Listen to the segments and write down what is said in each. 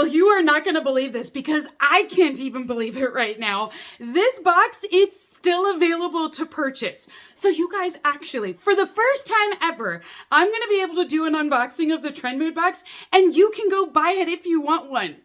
Well, you are not going to believe this because I can't even believe it right now. This box, it's still available to purchase. So you guys actually, for the first time ever, I'm going to be able to do an unboxing of the Trendmood box and you can go buy it if you want one.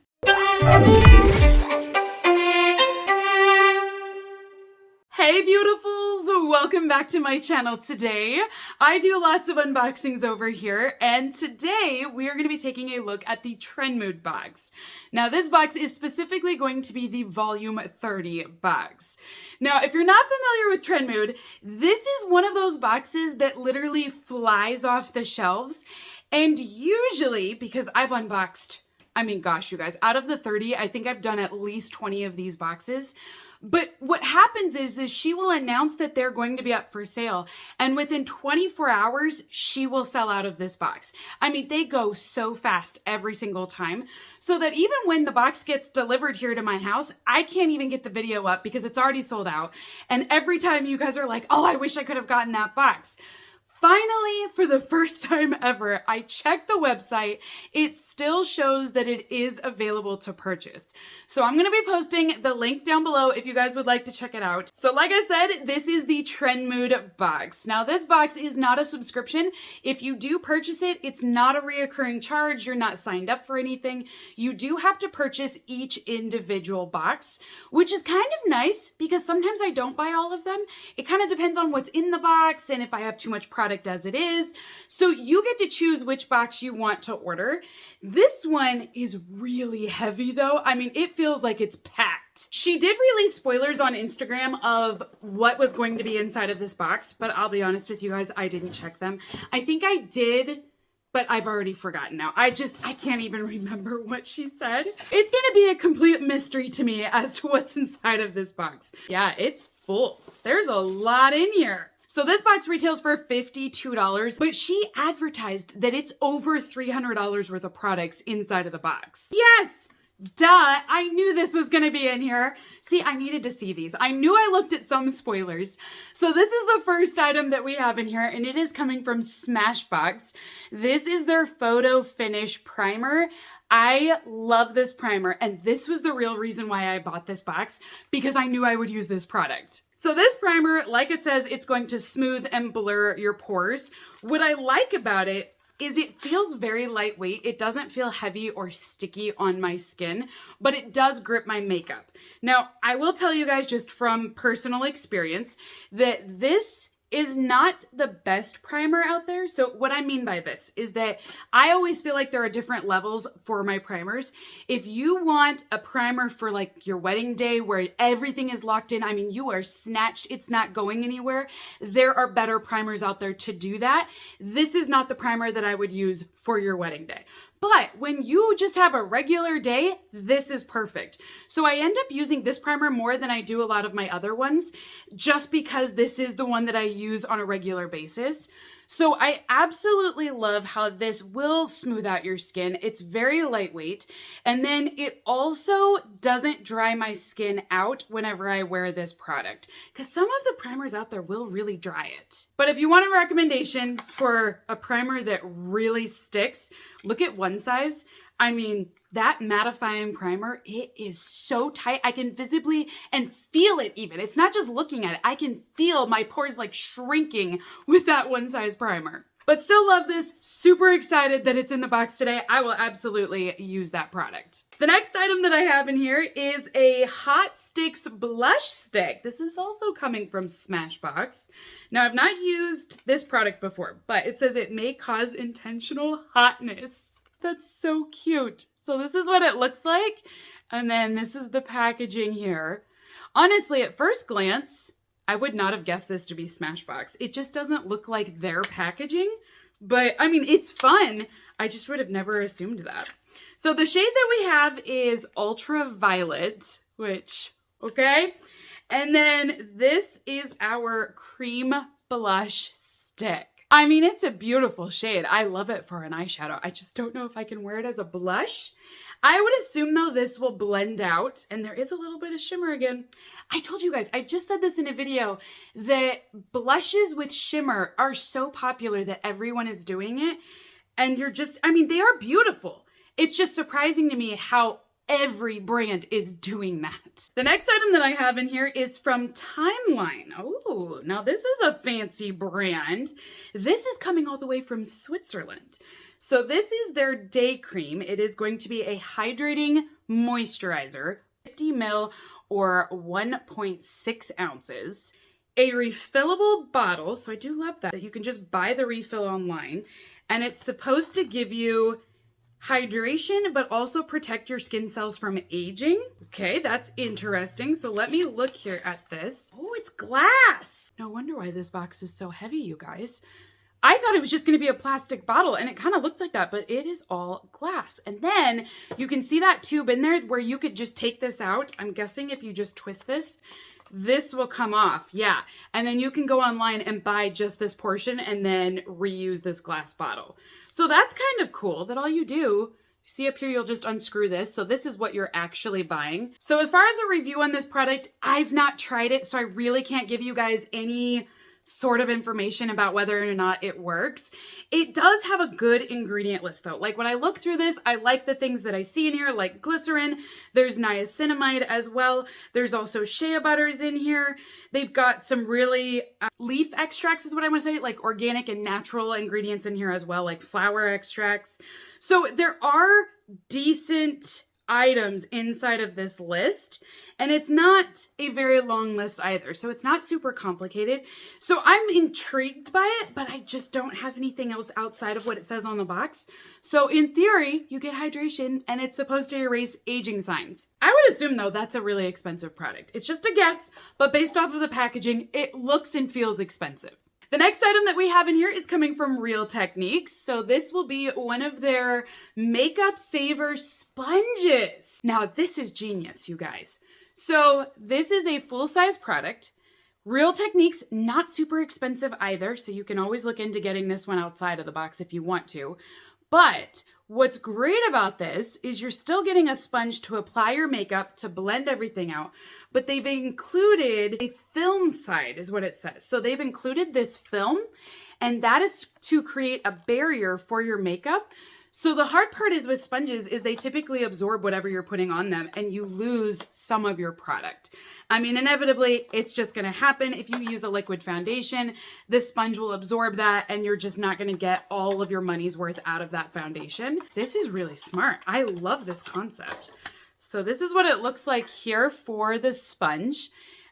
Hey beautifuls, welcome back to my channel today. I do lots of unboxings over here and today we are going to be taking a look at the Trendmood box. Now this box is specifically going to be the volume 30 box. Now if you're not familiar with Trendmood, this is one of those boxes that literally flies off the shelves, and usually, because I've unboxed, I mean gosh you guys, out of the 30 I think I've done at least 20 of these boxes. But what happens is she will announce that they're going to be up for sale, and within 24 hours, she will sell out of this box. I mean, they go so fast every single time, so that even when the box gets delivered here to my house, I can't even get the video up because it's already sold out. And every time you guys are like, oh, I wish I could have gotten that box. Finally, for the first time ever, I checked the website. It still shows that it is available to purchase. So I'm going to be posting the link down below if you guys would like to check it out. So like I said, this is the Trendmood box. Now this box is not a subscription. If you do purchase it, it's not a reoccurring charge. You're not signed up for anything. You do have to purchase each individual box, which is kind of nice because sometimes I don't buy all of them. It kind of depends on what's in the box and if I have too much product as it is. So you get to choose which box you want to order. This one is really heavy though. I mean, it feels like it's packed. She did release spoilers on Instagram of what was going to be inside of this box, but I'll be honest with you guys, I didn't check them. I think I did, but I've already forgotten now. I can't even remember what she said. It's gonna be a complete mystery to me as to what's inside of this box. Yeah, it's full. There's a lot in here. So this box retails for $52, but she advertised that it's over $300 worth of products inside of the box. Yes! Duh, I knew this was gonna be in here. See, I needed to see these. I knew I looked at some spoilers. So this is the first item that we have in here, and it is coming from Smashbox. This is their Photo Finish Primer. I love this primer, and this was the real reason why I bought this box, because I knew I would use this product. So this primer, like it says, it's going to smooth and blur your pores. What I like about it is it feels very lightweight. It doesn't feel heavy or sticky on my skin, but it does grip my makeup. Now, I will tell you guys just from personal experience that this is not the best primer out there. So what I mean by this is that I always feel like there are different levels for my primers. If you want a primer for like your wedding day where everything is locked in, I mean, you are snatched, it's not going anywhere, there are better primers out there to do that. This is not the primer that I would use for your wedding day. But when you just have a regular day, this is perfect. So I end up using this primer more than I do a lot of my other ones, just because this is the one that I use on a regular basis. So I absolutely love how this will smooth out your skin. It's very lightweight. And then it also doesn't dry my skin out whenever I wear this product, because some of the primers out there will really dry it. But if you want a recommendation for a primer that really sticks, look at One Size. I mean, that mattifying primer, it is so tight. I can visibly and feel it even. It's not just looking at it. I can feel my pores like shrinking with that One Size primer. But still love this. Super excited that it's in the box today. I will absolutely use that product. The next item that I have in here is a Hot Sticks blush stick. This is also coming from Smashbox. Now, I've not used this product before, but it says it may cause intentional hotness. That's so cute. So this is what it looks like. And then this is the packaging here. Honestly, at first glance, I would not have guessed this to be Smashbox. It just doesn't look like their packaging, but I mean, it's fun. I just would have never assumed that. So the shade that we have is Ultraviolet, which, okay. And then this is our cream blush stick. I mean, it's a beautiful shade. I love it for an eyeshadow. I just don't know if I can wear it as a blush. I would assume, though, this will blend out, and there is a little bit of shimmer again. I told you guys, I just said this in a video, that blushes with shimmer are so popular that everyone is doing it, and you're just, I mean, they are beautiful. It's just surprising to me how every brand is doing that. The next item that I have in here is from Timeline. Oh, now this is a fancy brand. This is coming all the way from Switzerland. So this is their day cream. It is going to be a hydrating moisturizer, 50 ml or 1.6 ounces. A refillable bottle. So I do love that you can just buy the refill online. And it's supposed to give you hydration, but also protect your skin cells from aging. Okay, that's interesting. So let me look here at this. Oh, it's glass. No wonder why this box is so heavy, you guys. I thought it was just going to be a plastic bottle, and it kind of looked like that, but it is all glass. And then you can see that tube in there where you could just take this out. I'm guessing if you just twist this will come off. Yeah. And then you can go online and buy just this portion and then reuse this glass bottle. So that's kind of cool that all you do, see up here, you'll just unscrew this. So this is what you're actually buying. So as far as a review on this product, I've not tried it, so I really can't give you guys any sort of information about whether or not it works. It does have a good ingredient list though. Like when I look through this, I like the things that I see in here, like glycerin. There's niacinamide as well. There's also shea butters in here. They've got some really leaf extracts is what I want to say, like organic and natural ingredients in here as well, like flower extracts. So there are decent items inside of this list, and it's not a very long list either, so it's not super complicated. So I'm intrigued by it, but I just don't have anything else outside of what it says on the box. So in theory, you get hydration and it's supposed to erase aging signs. I would assume though that's a really expensive product. It's just a guess, but based off of the packaging, it looks and feels expensive. The next item that we have in here is coming from Real Techniques. So this will be one of their makeup saver sponges. Now this is genius, you guys. So this is a full-size product. Real Techniques, not super expensive either. So you can always look into getting this one outside of the box if you want to. But what's great about this is you're still getting a sponge to apply your makeup to blend everything out, but they've included a film side is what it says. So they've included this film, and that is to create a barrier for your makeup. So the hard part is with sponges is they typically absorb whatever you're putting on them and you lose some of your product. I mean, inevitably, it's just going to happen. If you use a liquid foundation, this sponge will absorb that and you're just not going to get all of your money's worth out of that foundation. This is really smart. I love this concept. So this is what it looks like here for the sponge.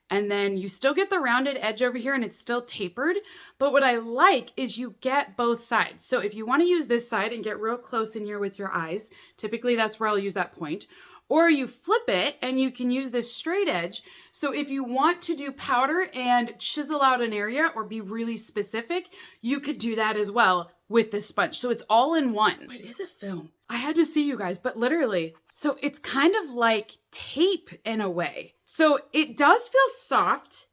And then you still get the rounded edge over here and it's still tapered. But what I like is you get both sides. So if you want to use this side and get real close in here with your eyes, typically that's where I'll use that point. Or you flip it and you can use this straight edge. So if you want to do powder and chisel out an area or be really specific, you could do that as well with this sponge. So it's all in one. But it is a film. I had to see you guys, but literally, so it's kind of like tape in a way. So it does feel soft.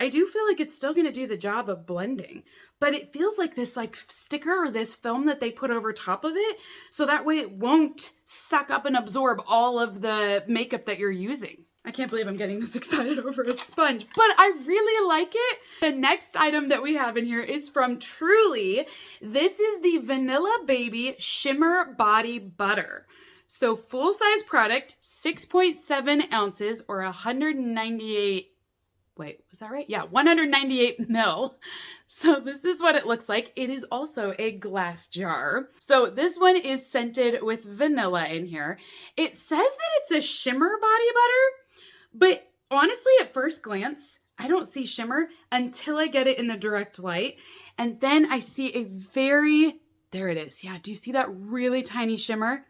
I do feel like it's still going to do the job of blending, but it feels like this like sticker or this film that they put over top of it. So that way it won't suck up and absorb all of the makeup that you're using. I can't believe I'm getting this excited over a sponge, but I really like it. The next item that we have in here is from Truly. This is the Vanilla Baby Shimmer Body Butter. So full-size product, 6.7 ounces or 198, wait, was that right? Yeah, 198 ml. So this is what it looks like. It is also a glass jar. So this one is scented with vanilla in here. It says that it's a shimmer body butter, but honestly, at first glance, I don't see shimmer until I get it in the direct light. And then I see a very, there it is. Yeah, do you see that really tiny shimmer?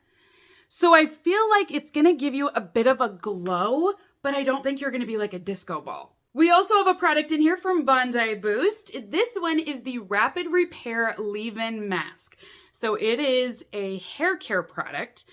So I feel like it's gonna give you a bit of a glow, but I don't think you're gonna be like a disco ball. We also have a product in here from Bondi Boost. This one is the Rapid Repair Leave-In Mask. So it is a hair care product.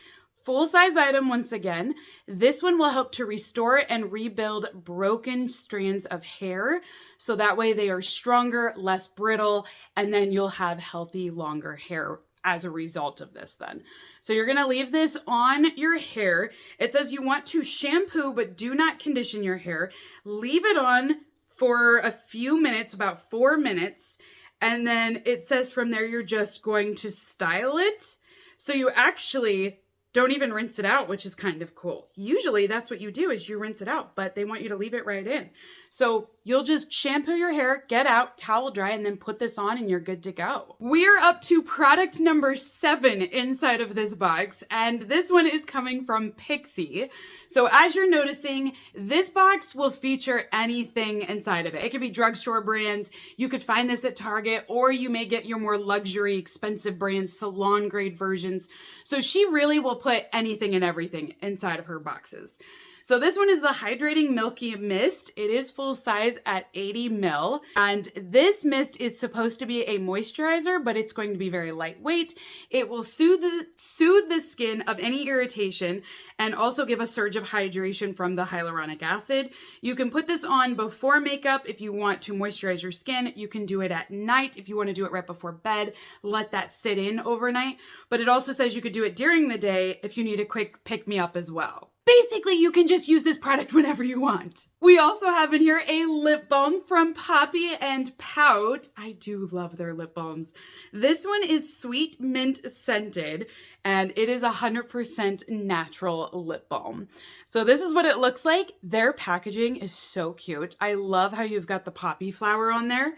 Full-size item once again. This one will help to restore and rebuild broken strands of hair. So that way they are stronger, less brittle, and then you'll have healthy, longer hair as a result of this then. So you're gonna leave this on your hair. It says you want to shampoo but do not condition your hair. Leave it on for a few minutes, about 4 minutes, and then it says from there you're just going to style it. So you actually don't even rinse it out, which is kind of cool. Usually that's what you do is you rinse it out, but they want you to leave it right in. So you'll just shampoo your hair, get out, towel dry, and then put this on and you're good to go. We're up to product number 7 inside of this box, and this one is coming from Pixi. So as you're noticing, this box will feature anything inside of it. It could be drugstore brands, you could find this at Target, or you may get your more luxury, expensive brands, salon grade versions. So she really will put anything and everything inside of her boxes. So this one is the Hydrating Milky Mist. It is full size at 80 ml. And this mist is supposed to be a moisturizer, but it's going to be very lightweight. It will soothe the skin of any irritation and also give a surge of hydration from the hyaluronic acid. You can put this on before makeup if you want to moisturize your skin. You can do it at night if you want to do it right before bed. Let that sit in overnight. But it also says you could do it during the day if you need a quick pick-me-up as well. Basically, you can just use this product whenever you want. We also have in here a lip balm from Poppy and Pout. I do love their lip balms. This one is sweet mint scented, and it is 100% natural lip balm. So this is what it looks like. Their packaging is so cute. I love how you've got the poppy flower on there.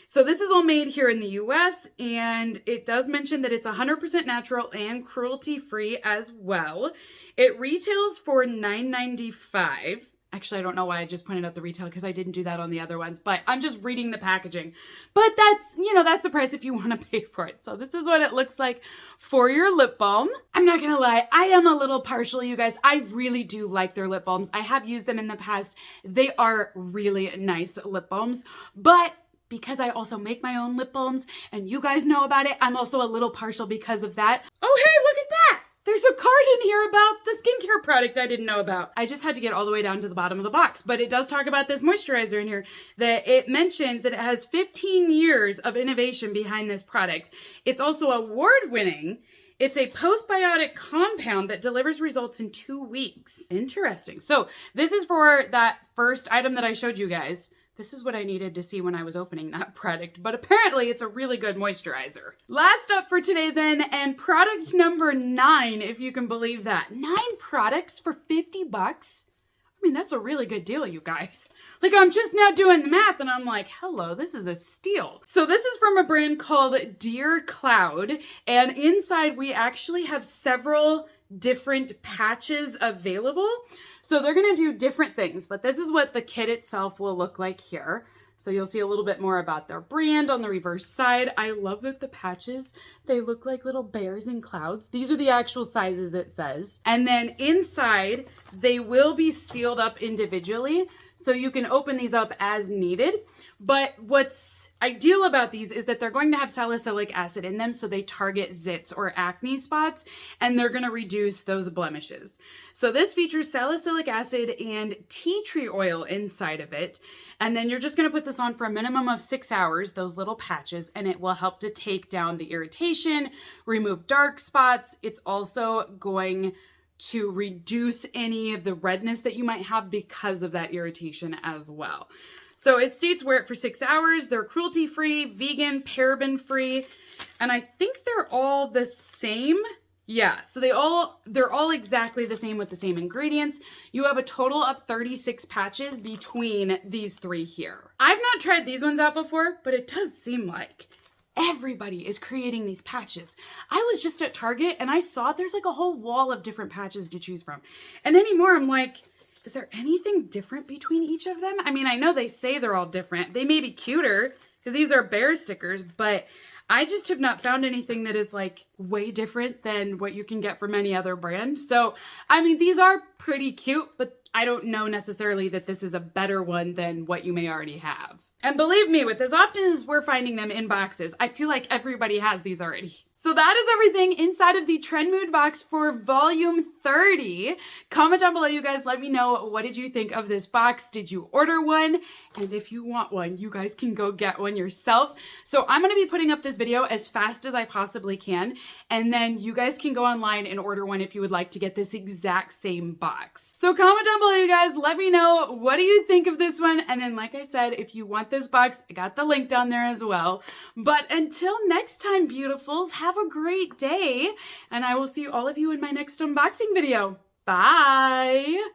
So this is all made here in the US, and it does mention that it's 100% natural and cruelty-free as well. It retails for $9.95. Actually, I don't know why I just pointed out the retail because I didn't do that on the other ones, but I'm just reading the packaging. But that's, that's the price if you want to pay for it. So this is what it looks like for your lip balm. I'm not going to lie, I am a little partial, you guys. I really do like their lip balms. I have used them in the past. They are really nice lip balms, but because I also make my own lip balms and you guys know about it, I'm also a little partial because of that. Oh, hey, look at that. There's a card in here about the skincare product I didn't know about. I just had to get all the way down to the bottom of the box, but it does talk about this moisturizer in here that it mentions that it has 15 years of innovation behind this product. It's also award-winning. It's a postbiotic compound that delivers results in 2 weeks. Interesting. So this is for that first item that I showed you guys. This is what I needed to see when I was opening that product, but apparently it's a really good moisturizer. Last up for today then, and product number 9, if you can believe that. 9 products for 50 bucks? I mean, that's a really good deal, you guys. Like, I'm just now doing the math and I'm like, hello, this is a steal. So this is from a brand called Dear Cloud, and inside we actually have several different patches available. So they're gonna do different things, but this is what the kit itself will look like here. So you'll see a little bit more about their brand on the reverse side. I love that the patches, they look like little bears and clouds. These are the actual sizes it says. And then inside, they will be sealed up individually. So you can open these up as needed. But what's ideal about these is that they're going to have salicylic acid in them, so they target zits or acne spots, and they're going to reduce those blemishes. So this features salicylic acid and tea tree oil inside of it. And then you're just going to put this on for a minimum of 6 hours, those little patches, and it will help to take down the irritation, remove dark spots. It's also going to reduce any of the redness that you might have because of that irritation as well. So it states wear it for 6 hours. They're cruelty-free, vegan, paraben-free, and I think they're all the same. Yeah, so they're all exactly the same with the same ingredients. You have a total of 36 patches between these 3 here. I've not tried these ones out before, but it does seem like everybody is creating these patches. I was just at Target and I saw there's like a whole wall of different patches to choose from. And anymore, I'm like, is there anything different between each of them? I mean, I know they say they're all different. They may be cuter because these are bear stickers, but I just have not found anything that is like way different than what you can get from any other brand. So, I mean, these are pretty cute, but I don't know necessarily that this is a better one than what you may already have. And believe me, with as often as we're finding them in boxes, I feel like everybody has these already. So that is everything inside of the Trendmood box for volume 30. Comment down below, you guys. Let me know, what did you think of this box? Did you order one? And if you want one, you guys can go get one yourself. So I'm going to be putting up this video as fast as I possibly can. And then you guys can go online and order one if you would like to get this exact same box. So comment down below, you guys. Let me know, what do you think of this one? And then, like I said, if you want this box, I got the link down there as well. But until next time, beautifuls, have have a great day, and I will see all of you in my next unboxing video. Bye!